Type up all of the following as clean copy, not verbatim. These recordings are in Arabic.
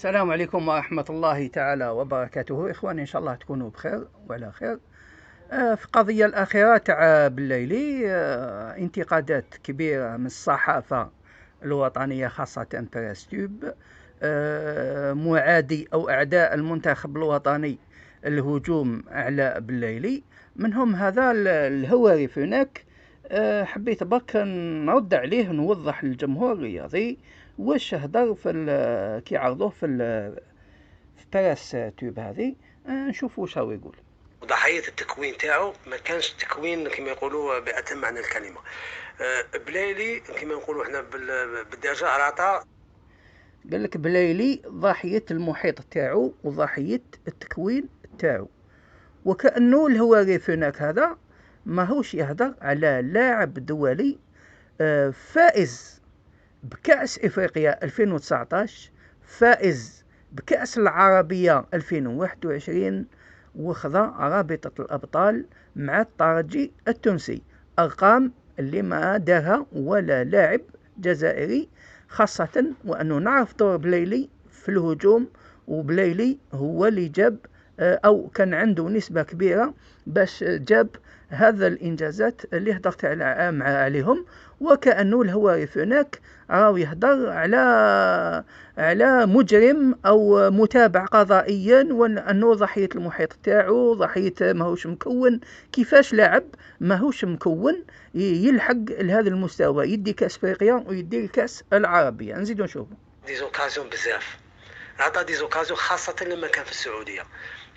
السلام عليكم ورحمة الله تعالى وبركاته. إخواني، إن شاء الله تكونوا بخير وعلى خير. في القضية الأخيرة تاع بالليلي، انتقادات كبيرة من الصحافة الوطنية خاصة بريس تيوب، معادي أو أعداء المنتخب الوطني الهجوم على بالليلي، منهم هذا الهواري هناك. حبيت برك نرد عليه ونوضح للجمهور الرياضي واش هدر كي عرضوه في براس تيوب هذه. نشوف واش هو يقول. وضحية التكوين تاعو ما كانش تكوين كما يقولوا بأتم معنى الكلمة. بلايلي كما نقولوا احنا بالدارجة عراطة. قال لك بلايلي ضحية المحيط تاعو وضحية التكوين تاعو، وكأنه الهواري هناك هذا ماهوش يهدر على لاعب دولي فائز بكأس إفريقيا 2019، فائز بكأس العربية 2021، وخذا رابطة الأبطال مع الترجي التونسي، أرقام اللي ما دارها ولا لاعب جزائري، خاصة وأنه نعرف دور بلايلي في الهجوم، وبلايلي هو اللي جاب أو كان عنده نسبة كبيرة باش جاب هذا الإنجازات اللي هدرت عليهم. وكأنه الهواري هناك راهو يهدر على مجرم أو متابع قضائيا، وأنه ضحية المحيط تاعو، ضحية ماهوش مكون. كيفاش لاعب ماهوش مكون يلحق لهذا المستوى، يدي كأس افريقيا ويدي الكأس العربية؟ نزيدو نشوفو ديزوكازيون بزاف، عطى ديزوكازيون خاصة لما كان في السعودية.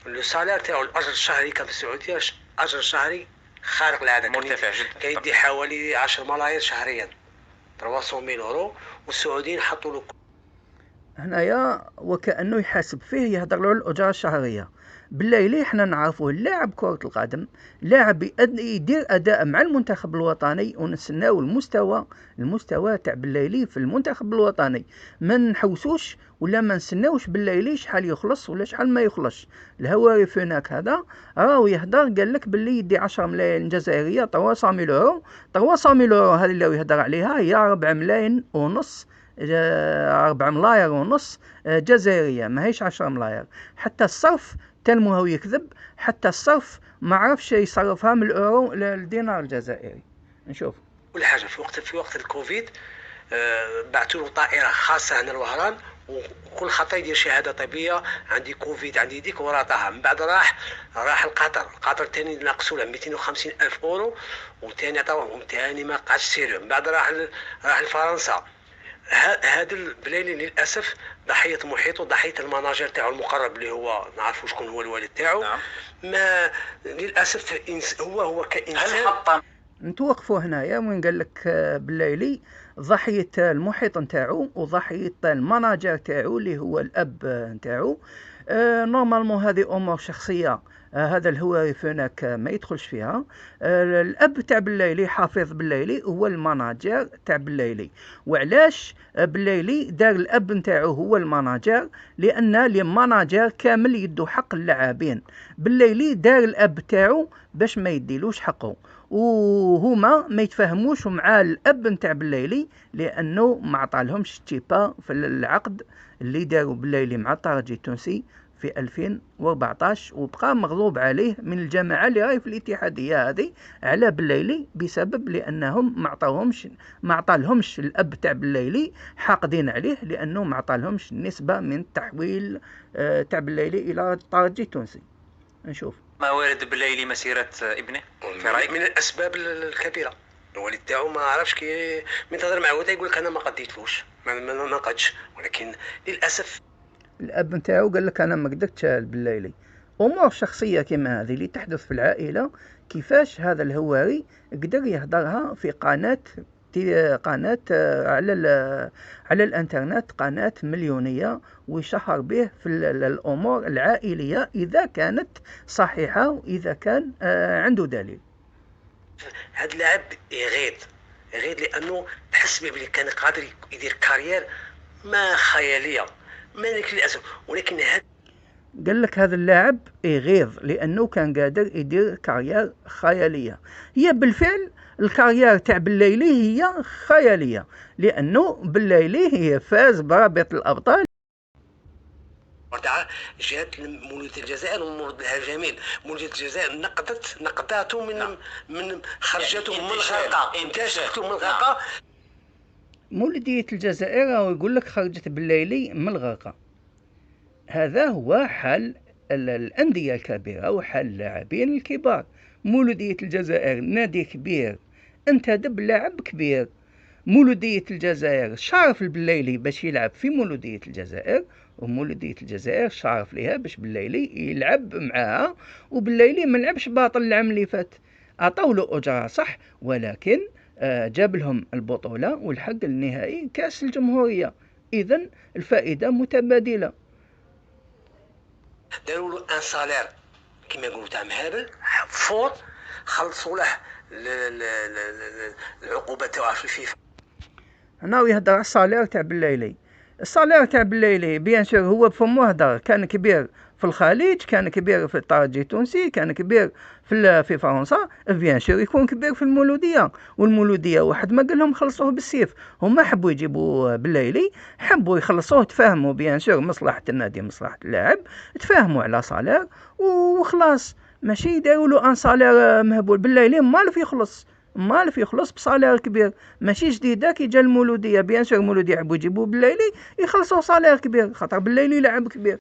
لو سالير تاعو الأجر الشهري كان في السعودية أجر شهري خارق العادة، مرتفع جدا، كان يدي حوالي 10 ملايين شهريا، 300,000 يورو، والسعوديين حطوا له هنايا وكأنه يحاسب فيه، يهدر له الأجرة الشهرية. بالليلي احنا نعرفوه لاعب كرة القدم، لاعب يدير أداء مع المنتخب الوطني، ونستناو المستوى تاع بالليلي في المنتخب الوطني. ما نحوسوش ولا ما نستناوش بالليلي شحال يخلص ولا شحال ما يخلص. الهواري هناك هذا راهو يهدر، قال لك باللي يدي 10 ملايين جزائرية، 300,000 يورو. 300,000 يورو هذه اللي يهدر عليها هي 4 ملايين ونص، 4 ملاير ونص جزائرية، ما هيش 10 ملاير. حتى الصرف تلمو هو يكذب، حتى الصرف ما عرفش يصرفها من الأورو للدينار الجزائري. نشوف كل حاجة في وقت الكوفيد. بعثوا له طائرة خاصة هنا الوهران، وكل خطا يدير شهادة طبية، عندي كوفيد عندي ديك، وراطها من بعد راح القطر تاني ناقصوا له 250 ألف أورو، وتاني عطاوهم تاني ما قعدش سيريو. من بعد راح لفرنسا. هذا البلايلي للاسف ضحيه محيطه وضحيه المناجر تاعو المقرب اللي هو نعرفوا شكون هو الوالد تاعو. نعم. ما للاسف هو كانسان. نتوقفوا هنايا وين قال لك بالليلي ضحية المحيط نتاعو وضحية المناجر تاعو اللي هو الأب نتاعو. نورمالمون هذه أمور شخصية، هذا الهواري هناك ما يدخلش فيها. الأب تاع بالليلي، حافظ بالليلي، هو المناجر تاع بالليلي. وعلاش بالليلي دار الأب نتاعو هو المناجر؟ لأن المناجر كامل يدو حق اللاعبين. بالليلي دار الأب تاعو باش ما يديلوش حقه، وهما ما يتفاهموش مع الاب نتاع بالليلي، لانه ما عطالهمش تيبا في العقد اللي داروا بالليلي مع الترجي التونسي في 2014، وبقى مغضوب عليه من الجماعه اللي راهي في الاتحاديه هذه على بالليلي، بسبب لانهم ما عطالهمش الاب تاع بالليلي، حاقدين عليه لانه ما عطالهمش نسبه من التحويل تاع بالليلي الى الترجي التونسي. نشوف ما وارد بالليلي مسيرة ابنه في رأيك؟ من الاسباب الكبيره. الوالد تاعو ما عرفش كي من تهضر معه يقول لك انا ما قديتلوش، ما نقدش، ولكن للاسف الاب نتاعو قال لك انا ما قدرتش بالليلي. امور شخصيه كما هذه اللي تحدث في العائله، كيفاش هذا الهواري قدر يهدرها في قناه على الانترنت، قناه مليونيه، ويشهر به في الامور العائليه اذا كانت صحيحه واذا كان عنده دليل. هذا اللاعب يغيظ لانه تحس به بلي كان قادر يدير كارير ما خياليه، ما للاسف. ولكن قال لك هذا اللاعب يغيظ لانه كان قادر يدير كارير خياليه. هي بالفعل الكارير تاع بالليلي هي خياليه، لانه بالليلي هي فاز برابط الابطال تاعه جات مولودية الجزائر ومولد لها جميل. مولودية الجزائر نقداته من خرجته يعني من الغرقة، انتشته من الغرقة. مولودية الجزائر يقول لك خرجت بالليلي من الغرقة. هذا هو حال الأندية الكبيرة وحال اللاعبين الكبار. مولودية الجزائر نادي كبير انتدب لاعب كبير. مولودية الجزائر شارف البليلي باش يلعب في مولودية الجزائر، ومولودية الجزائر شارف ليها باش بالليلي يلعب معاها، وبالليلي ما لعبش باطل العام اللي فات، عطاوله أجرة صح، ولكن جاب لهم البطولة والحق النهائي كأس الجمهورية. إذن الفائدة متبادلة. داروا له ان سالير كما يقولوا تاع مهابل فور، خلصوا له العقوبه تاعه في الفيفا. هنا يهدر على الصالير تاع بالليلي. الصالير تاع بالليلي بيان سور هو بفمو هدر، كان كبير في الخليج، كان كبير في الترجي التونسي، كان كبير في فرنسا، بيان سور يكون كبير في المولودية. والمولودية واحد ما قال لهم خلصوه بالسيف، هما حبوا يجيبوا بالليلي، حبوا يخلصوه، تفاهموا بيان سور مصلحة النادي مصلحة اللاعب، تفاهموا على صالير وخلاص. ماشي يديروا له ان صالير مهبول. بالليلي مالف يخلص بصالير كبير، ماشي جديده كي جا المولوديه. بيان سور المولوديه يحبوا يجيبوه بالليلي يخلصوا صالير كبير، خاطر بالليلي لاعب كبير.